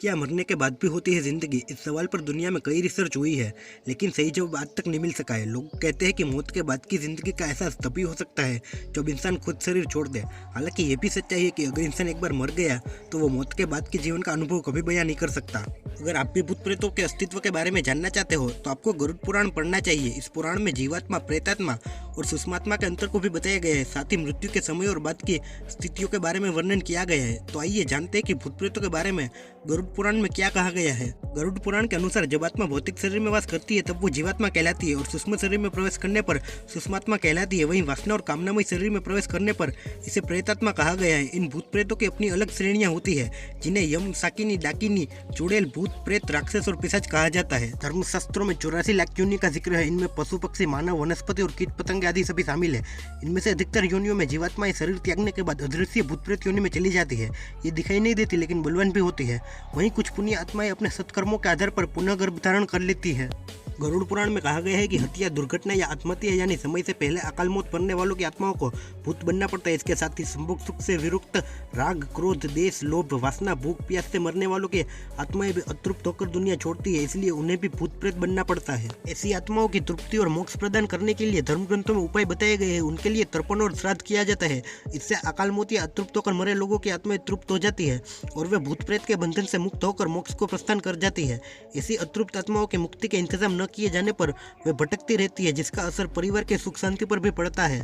क्या मरने के बाद भी होती है ज़िंदगी? इस सवाल पर दुनिया में कई रिसर्च हुई है, लेकिन सही जवाब आज तक नहीं मिल सका है। लोग कहते हैं कि मौत के बाद की ज़िंदगी का एहसास तभी हो सकता है जब इंसान खुद शरीर छोड़ दे। हालांकि ये भी सच्चाई है कि अगर इंसान एक बार मर गया तो वो मौत के बाद के जीवन का अनुभव कभी बयां नहीं कर सकता। अगर आप भी भूत प्रेतों के अस्तित्व के बारे में जानना चाहते हो तो आपको गरुड़ पुराण पढ़ना चाहिए। इस पुराण में जीवात्मा, प्रेतात्मा और सुषमात्मा के अंतर को भी बताया गया है। साथ ही मृत्यु के समय और बाद की स्थितियों के बारे में वर्णन किया गया है। तो आइए जानते हैं कि भूत प्रेतों के बारे में गरुड़ पुराण में क्या कहा गया है। गरुड़ पुराण के अनुसार जब आत्मा भौतिक शरीर में वास करती है तब वो जीवात्मा कहलाती है और सूक्ष्म शरीर में प्रवेश करने पर सुषमात्मा कहलाती है। वहीं वासना और कामनामय शरीर में प्रवेश करने पर इसे प्रेतात्मा कहा गया है। इन भूत प्रेतों की अपनी अलग श्रेणियां होती है जिन्हें यम, साकिनी, डाकिनी, चुड़ैल, भूत प्रेत, राक्षस और पिशाच कहा जाता है। धर्मशास्त्रों में 84 लाख योनि का जिक्र है। इनमें पशु, पक्षी, मानव, वनस्पति और कीट पतंगे आदि सभी शामिल है। इनमें से अधिकतर योनियों में जीवात्माएं शरीर त्यागने के बाद अदृश्य भूत प्रेत योनि में चली जाती है। ये दिखाई नहीं देती लेकिन बलवान भी होती है। वहीं कुछ पुण्य आत्माएं अपने सत्कर्मों के आधार पर पुनः गर्भ धारण कर लेती है। गरुड़ पुराण में कहा गया है कि हत्या, दुर्घटना या आत्महत्या यानी समय से पहले अकाल मौत मरने वालों की आत्माओं को भूत बनना पड़ता है। इसके साथ ही संभोग सुख से विरुक्त, राग, क्रोध, देश, लोभ, वासना, भूख, प्यास से मरने वालों की आत्माएं भी अतृप्त होकर दुनिया छोड़ती है, इसलिए उन्हें भी भूत प्रेत बनना पड़ता है। ऐसी आत्माओं की तृप्ति और मोक्ष प्रदान करने के लिए धर्म ग्रंथों में उपाय बताए गए हैं। उनके लिए तर्पण और श्राद्ध किया जाता है। इससे अकाल मौत या अतृप्त होकर मरे लोगों की आत्माएं तृप्त हो जाती है और वे भूत प्रेत के बंधन से मुक्त होकर मोक्ष को प्रस्थान कर जाती है। ऐसी अतृप्त आत्माओं की मुक्ति के इंतजाम न किए जाने पर वे भटकती रहती है, जिसका असर परिवार के सुख शांति पर भी पड़ता है।